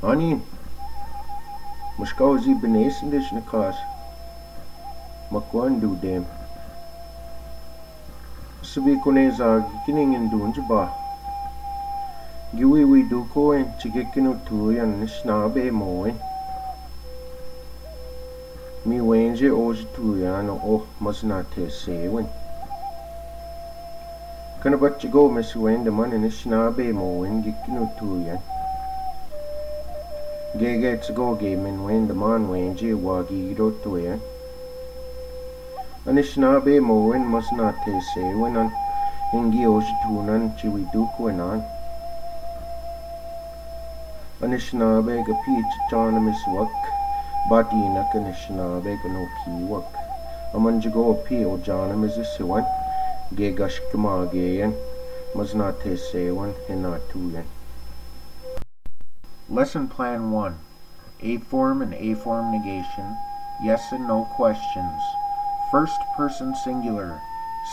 Anin, muskauzi benesin dis na kas. Makwan do dem. Sabi ko na sa kiningin doon ba. Giwi do ko en chikikinutuyan nisnabe mo en. Mi wenje oji tuyan o mas na te sewen. Kana bat go mes wen de man nisnabe mo en gikinutuyan. Gege go game en wen de man wenje wagi do tuyan. Anisnabe mo en mas na te sewen an ingi oji tunan chiwi do ko enan. Anisnabe ga peach chanamis wak. Batina kanishnabe no kiwak. Amanjago pi o janam is a siwan. Gegash kamagayan. Maznate sewan hinatuyan. Lesson Plan 1. A-form and A-form negation. Yes and no questions. First person singular.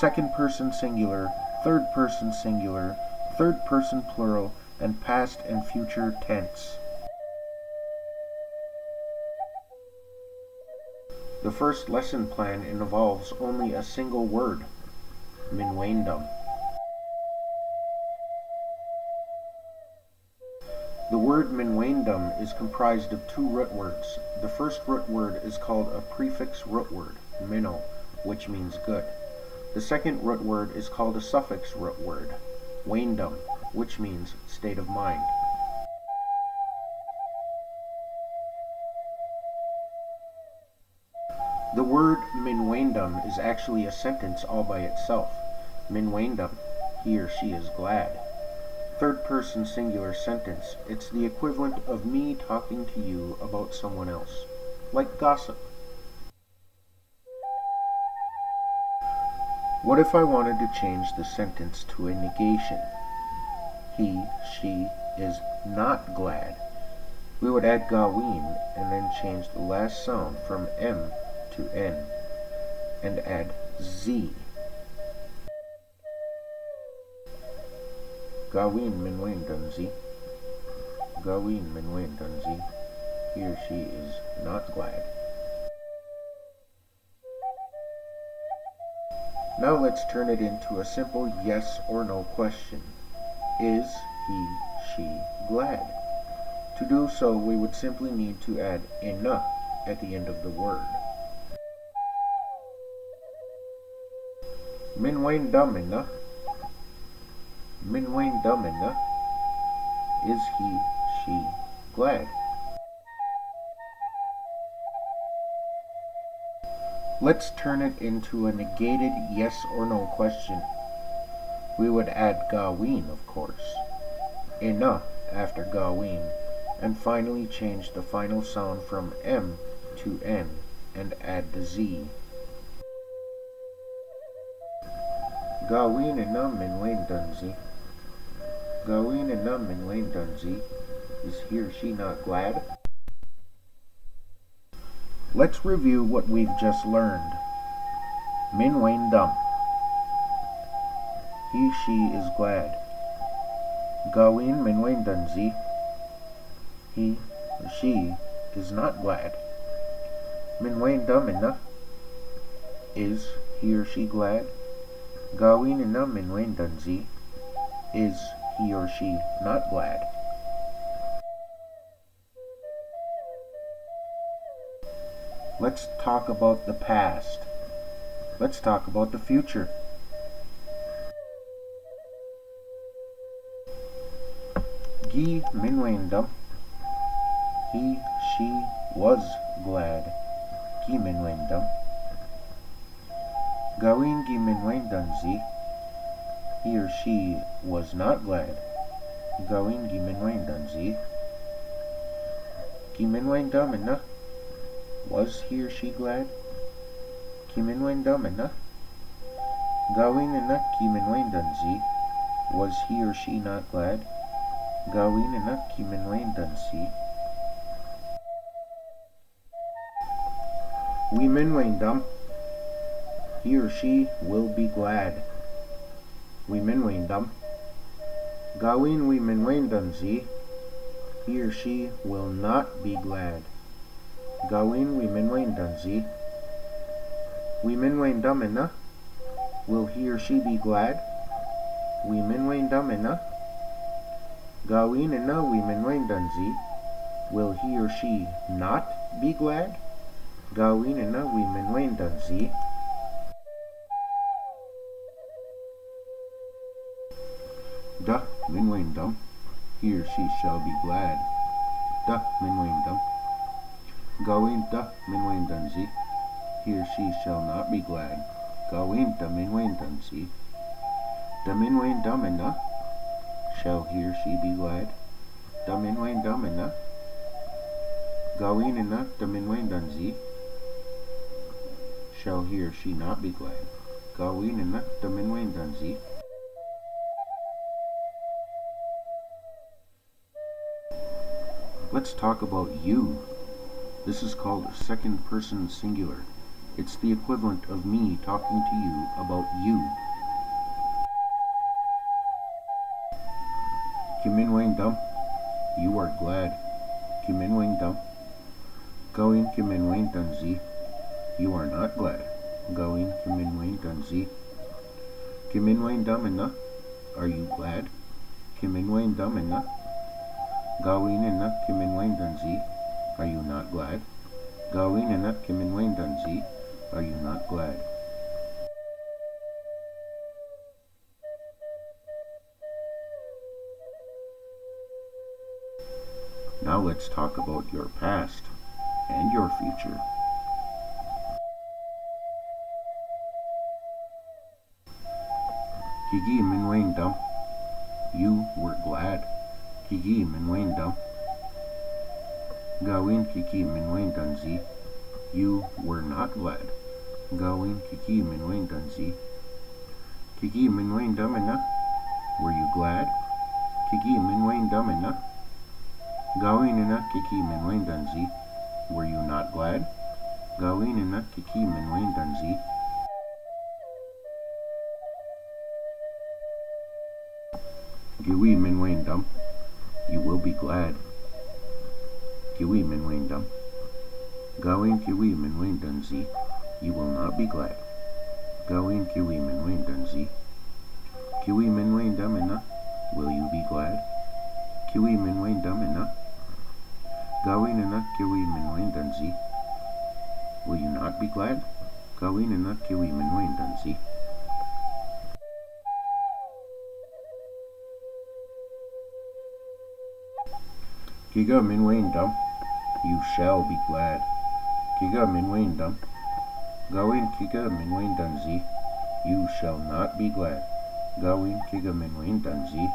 Second person singular. Third person singular. Third person plural. And past and future tense. The first lesson plan involves only a single word, minwaindum. The word minwaindum is comprised of two root words. The first root word is called a prefix root word, minnow, which means good. The second root word is called a suffix root word, waindum, which means state of mind. The word minwaindum is actually a sentence all by itself. Minwaindum, he or she is glad. Third person singular sentence. It's the equivalent of me talking to you about someone else. Like gossip. What if I wanted to change the sentence to a negation? He, she is not glad. We would add gawin and then change the last sound from M to N and add Z. Gawin minwain dunzi. Gawin minwain dunzi. He or she is not glad. Now let's turn it into a simple yes or no question. Is he, she glad? To do so, we would simply need to add ena at the end of the word. Minwain dumina. Minwain dumina. Is he, she glad? Let's turn it into a negated yes or no question. We would add gawin, of course. Ena after gawin. And finally change the final sound from M to N and add the Z. Gawin ena minwain dunzi. Gawin ena minwain dunzi. Is he or she not glad? Let's review what we've just learned. Minwain dum. He, she is glad. Gawin minwain dunzi. He or she is not glad. Minwain dum ena. Is he or she glad? Gawin ena minwain dunzi. Is he or she not glad? Let's talk about the past. Let's talk about the future. Gi minwain dum. He, she was glad. Gi minwain dum. Gawin gi minwain dunzi. He or she was not glad. Gawin gi minwain dunzi. Gi minwain dum ena. Was he or she glad? Gi minwain dum ena. Gawin ena gi minwain dunzi. Was he or she not glad? Gawin ena gi minwain dunzi. We minwain dum. He or she will be glad. We minwain dum. Gawin we minwain dunzi. he or she will not be glad. Gawin wiminwain danzi. Wiminwain damina. Will he or she be glad? Wiminwain damina. Gawin ina wiminwain danzi. Will he or she not be glad? Gawin ina wiminwain danzi. Da minwain dum. He or she shall be glad. Da minwain dum. Gawin da minwain danzi. He or she shall not be glad. Gawin da minwain danzi. Da minwain damina. Shall he or she be glad? Da minwain damina. Gawin ina da minwain danzi. Shall he or she not be glad? Gawin ina da minwain danzi. Let's talk about you. This is called second person singular. It's the equivalent of me talking to you about you. Kiminwain dum. You are glad. Kiminwain dum. Gawin kiminwain danzi. You are not glad. Gawin kiminwain danzi. Kiminwain damina. Are you glad? Kiminwain damina. Gawin ina kiminwain danzi. Are you not glad? Gawin ina kiminwain danzi. Are you not glad? Now let's talk about your past and your future. Kigi minwain dum. You were glad. Kigi minwain dum. Gawin kiki minwain danzi. You were not glad. Gawin kiki minwain danzi. Kiki minwain damina. Were you glad? Kiki minwain damina. Gawin ina kiki minwain danzi. Were you not glad? Gawin ina kiki minwain danzi. Giwi minwain dum. You will be glad. Kiwi minwain dum. Gawin kiwi minwain danzi. You will not be glad. Gawin kiwi minwain danzi. Kiwi minwain damina. Will you be glad? Kiwi minwain damina. Gawin ina kiwi minwain danzi. Will you not be glad? Gawin ina kiwi minwain danzi. Kiga minwain dum. You shall be glad. Kiga minwain dum. Gawin kiga minwain danzi. You shall not be glad. Gawin kiga minwain danzi.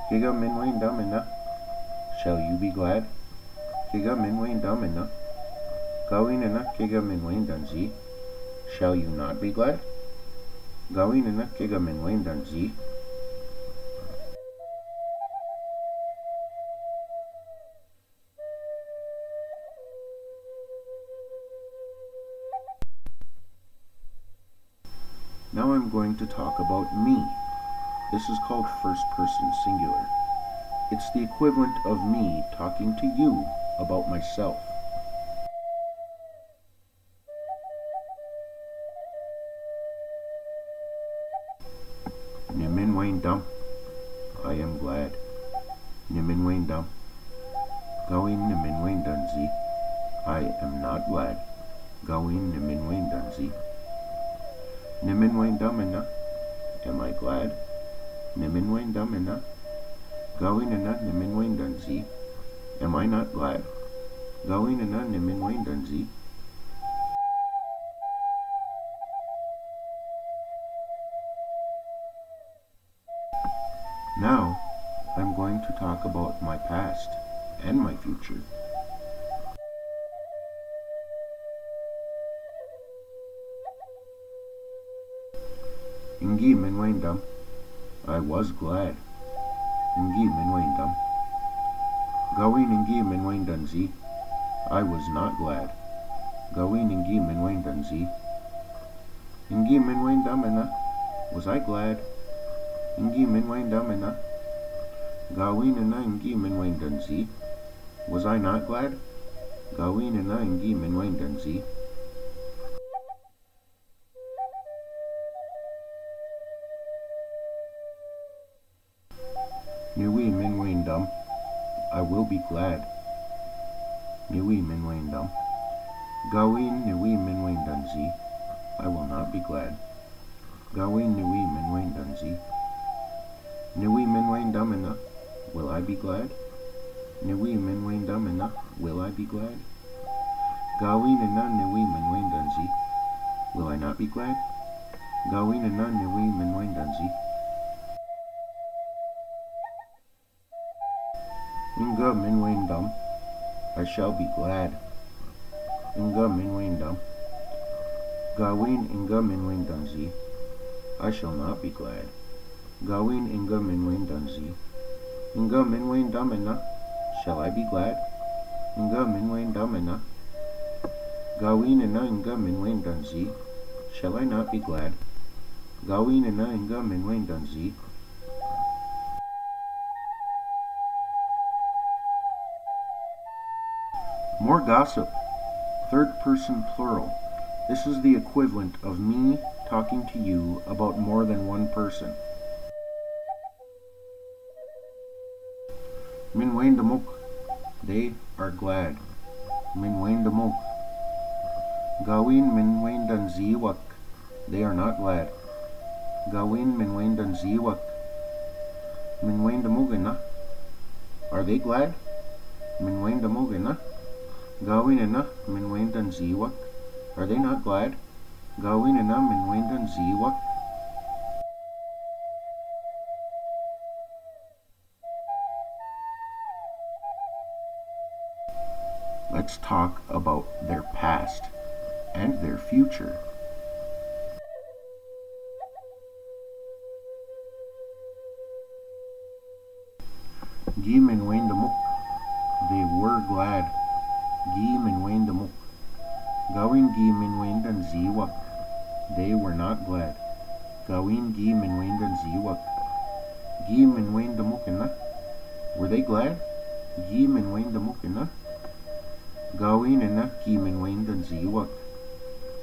Kiga minwain damina. Shall you be glad? Kiga minwain damina. Gawin ina kiga minwain danzi. Shall you not be glad? Gawin ina kiga minwain danzi. Now I'm going to talk about me. This is called first person singular. It's the equivalent of me talking to you about myself. Niminwain dum. I am glad. Niminwain dum. Gawin niminwain danzi. I am not glad. Gawin niminwain danzi. Niminwain damina. Am I glad? Niminwain damina. Gawin ina niminwain danzi. Am I not glad? Gawin ina niminwain danzi. Now, I'm going to talk about my past and my future. Ingi minwain dum. I was glad. Ingi minwain dum. Gawin ingi minwain danzi. I was not glad. Gawin ingi minwain danzi. Ingi minwain damina. Was I glad? Ingi minwain damina. Gawin and Ingi Minwindanzi. Was I not glad? Gawin and Ingi Minwindanzi. Niwi Minwindum. I will be glad. Niwi Minwindum. Gawin Niwi Minwindanzi. I will not be glad. Gawin Niwi Minwindanzi. Niwi Minwindumina. Will I be glad? Niwi Minwindumina. Will I be glad? Gawin and Niwi Minwindanzi. Will I not be glad? Gawin and Niwi Minwindanzi. Inga Minwindum. I shall be glad. Inga Minwindum. Gawin Inga Minwindanzi. I shall not be glad. Gawin Inga Minwindanzi. Inga Minwindumina. Shall I be glad? Inga Minwindumina. Gawin Inga Minwindanzi. Shall I not be glad? Gawin Inga Minwindanzi. More gossip. Third person plural. This is the equivalent of me talking to you about more than one person. Minwindamuk. They are glad. Minwindamuk. Gawin Minwindanziwak. They are not glad. Gawin Minwindanziwak. Minwindamugana. Are they glad? Minwindamugana. Gawinana Minwindanziwak. Are they not glad? Gawinana Minwindanziwak. Let's talk about their past and their future. Gi Minwindamuk. They were glad. Gi Minwindamuk. Gawin Gi Minwindanziwak. They were not glad. Gawin Gi Minwindanziwak. Gi Minwindamukina. Were they glad? Gi Minwindamukina. Gawinana Gi Minwindanziwak.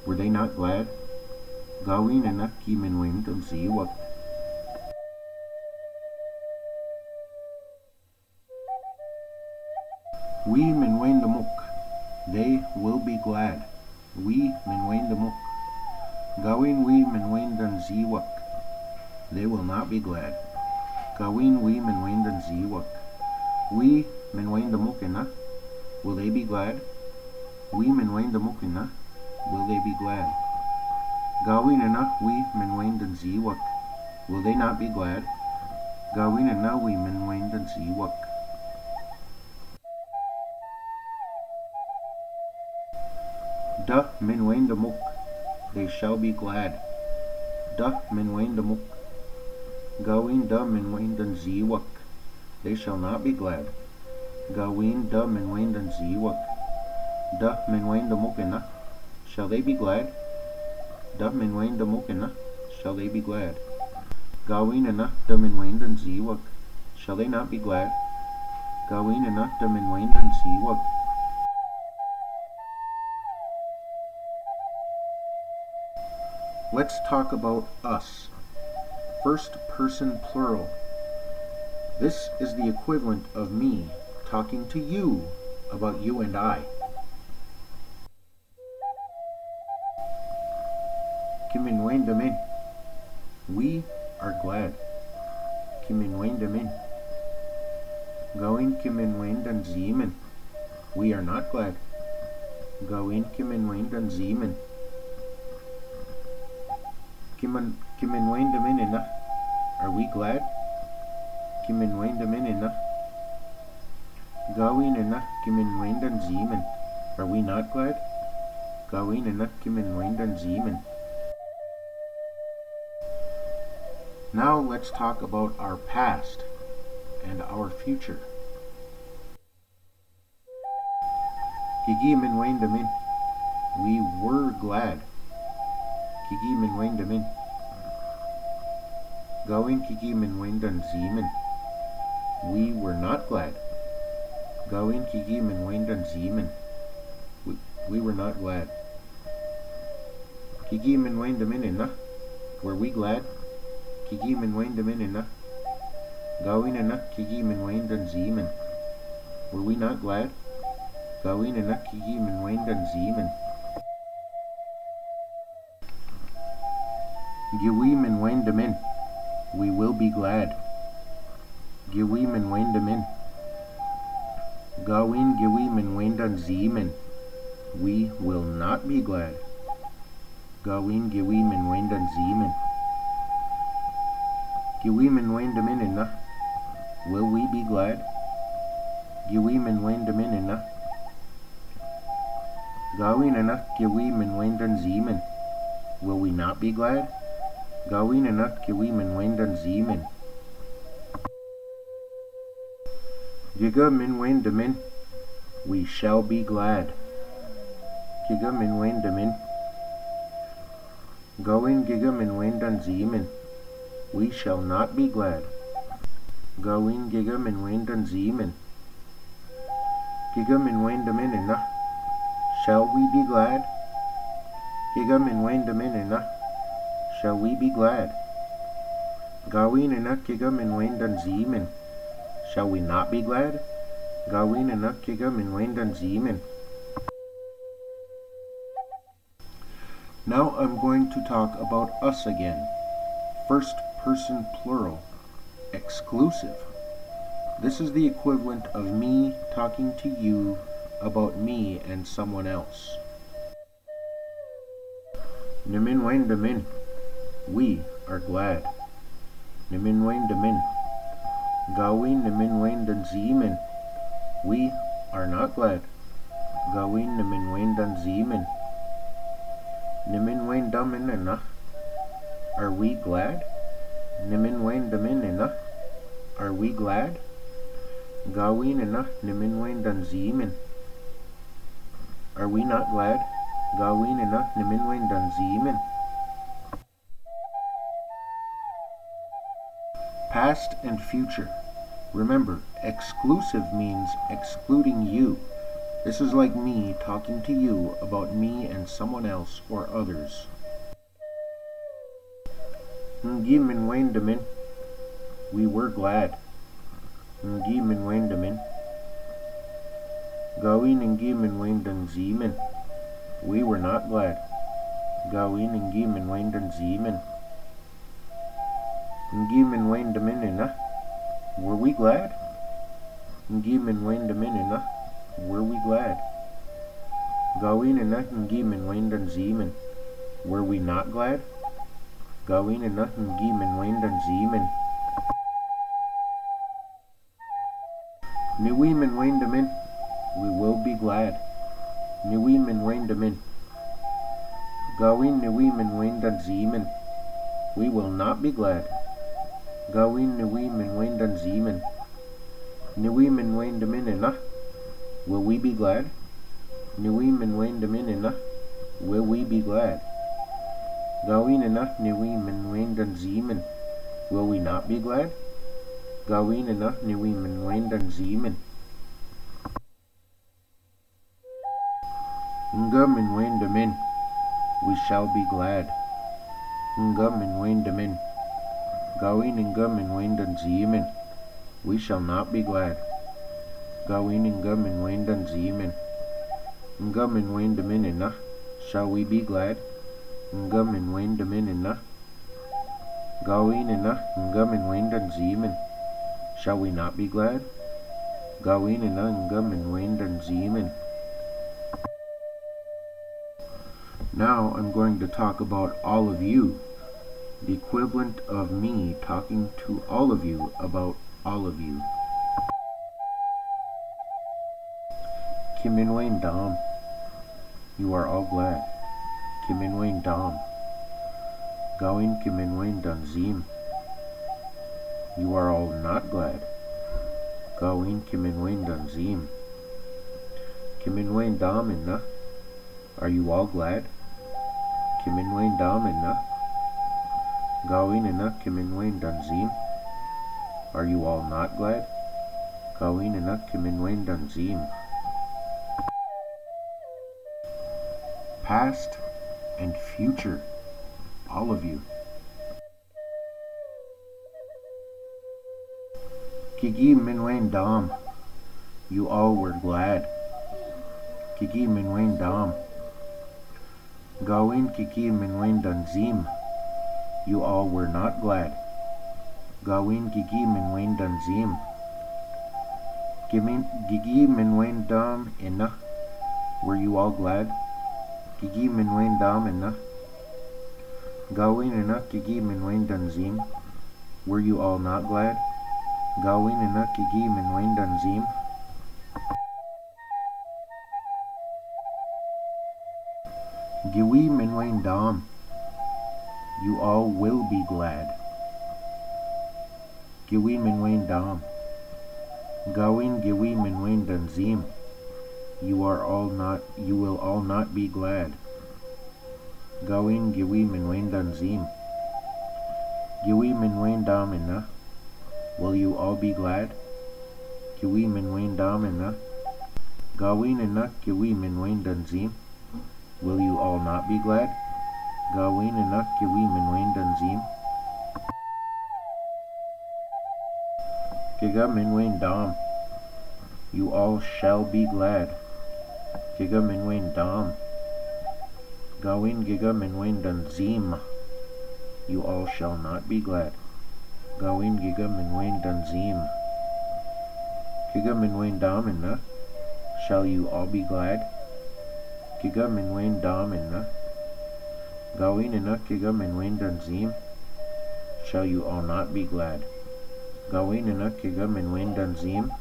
Were they not glad? Gawinana Gi Minwindanziwak. We Minwindamuk. They will be glad. We Minwindamuk. Gawin we Minwindanziwak. They will not be glad. Gawin we Minwindanziwak. We Minwindamukina. Will they be glad? We Minwindamukina. Will they be glad? Gawinana we Minwindanziwak. Will they not be glad? Gawinana we Minwindanziwak. Da Minwindamuk. They shall be glad. Da Minwindamuk. Gawin da Minwindanziwak. They shall not be glad. Gawin da Minwindanziwak. Da Minwindamukina. Shall they be glad? Da Minwindamukina. Shall they be glad? Gawinana da Minwindanziwak. Shall they not be glad? Gawinana da Minwindanziwak. Let's talk about us. First person plural. This is the equivalent of me talking to you about you and I. Kiminwendamin. We are glad. Kiminwendamin. Gawin Kiminwendanzimin. We are not glad. Gawin Kiminwendanzimin. Kiminwendaminina. Are we glad? Kiminwendaminina. Gawinina Kiminwendanzimin. Are we not glad? Gawinina Kiminwendanzimin. Now let's talk about our past and our future. Kigiminwendamin. We were glad. Kigiminwendamin. Gawin Kigiminwendanzimin. We were not glad. Gawin kigimen wendan zemen. We were not glad. Kigimen wendaminina. Were we glad? Kigimen wendaminina. Gawinina kigimen wendan zemen. Were we not glad? Gawinina kigimen wendan zemen. Giwimen wendamin. We will be glad. Giwimen wendamin. Gawin giwimen wendan zemen. We will not be glad. Gawin giwimen wendan zemen. Giwimen wendaminina. Will we be glad? Giwimen wendaminina. Gawinina giwimen wendan zemen. Will we not be glad? Gawinina giwimen wendan zemen. Gigamin wendamin. We shall be glad. Gigamin wendamin. Gawin gigamin wendan zemen. We shall not be glad. Gawin gigamin wendan zemen. Gigamin wendaminina. Shall we be glad? Gigamin wendaminina. Shall we be glad? Gawinina gigamin wendan zemen. Shall we not be glad? Gawinina gigamin wendan zemen. Now I'm going to talk about us again. First person plural. Exclusive. This is the equivalent of me talking to you about me and someone else. Nimin wendamin. We are glad. Nimin wendamin. Gawin nimin wendan zemen. We are not glad. Gawin nimin wendan zemen. Nimin wendaminina. Are we glad? Nimin wendaminina. Are we glad? Gawinina nimin wendan zemen. Are we not glad? Gawinina nimin wendan zemen. Past and future. Remember, exclusive means excluding you. This is like me talking to you about me and someone else or others. Ngimin wendamin. We were glad. Ngimin wendamin. Gawin ngimin wendan zemen. We were not glad. Gawin ngimin wendan zemen. Ngimin wendaminina. Were we glad? Ngimin wendaminina. Were we glad? Gawinina ngimin wendan zemen. Were we not glad? Gawinina ngimin wendan zemen. Niwimin wendamin. We will be glad. Niwimin wendamin. Gawin niwimin wendan zemen. We will not be glad. Gawin niwimin wendan zemen. Niwimin wendaminina. Will we be glad? Niwimin wendaminina. Will we be glad? Gawinina niwimin wendan zemen. Will we not be glad? Gawinina niwimin wendan zemen. Ngamin wendamin. We shall be glad. Ngamin wendamin. Gawin ngamin wendan zemen. We shall not be glad. Gawin ngamin wendan zemen. Ngamin wendaminina. Shall we be glad? Ngamin wendaminina. Gawinina ngamin wendan zemen. Shall we not be glad? Gawinina ngamin wendan zemen. Now I'm going to talk about all of you, the equivalent of me talking to all of you about all of you. Kiminwain Dam. You are all glad. Kiminwain Dam. Gawin Kiminwain Danzim. You are all not glad. Gawin Kiminwain Danzim. Kiminwain Daminna. Are you all glad? Kiminwain Daminna. Gawinina Kiminwain Danzim. Are you all not glad? Going in a Kiminwain Dunzim. Past and future, all of you. Kigi Minwain Dam, you all were glad. Kigi Minwain Dam. Gawin Kiki Minwain Dunzim, you all were not glad. Gawin Gigi Minwain Dunzim. Gigi Minwain Dam Inna, were you all glad? Gigi Minwain Dam Inna. Gawin Inna Gigi Minwain Dunzim, were you all not glad? Gawin Inna Gigi Minwain Dunzim. Giwi Minwain Dam, you all will be glad. Giwi Minwain Dam. Gawin Giwi Minwain Dunzim, you will all not be glad. Gawin Giwi Minwain Dunzim. Giwi Minwain Dam Inna, will you all be glad? Giwi Minwain Dam Inna. Gawin Inna Giwi Minwain Dunzim, will you all not be glad? Gawin Inna Giwi Minwain Dunzim. Giga Minwain Dam, you all shall be glad. Giga Minwain Dam. Gawin Giga Minwain Dunzim, you all shall not be glad. Gawin Giga Minwain Dunzim. Giga Minwain Dam Inna, shall you all be glad? Giga Minwain Dam Inna. Gawin Inna Giga Minwain Dunzim, shall you all not be glad? Gawin Inna Giga Minwain Dunzim.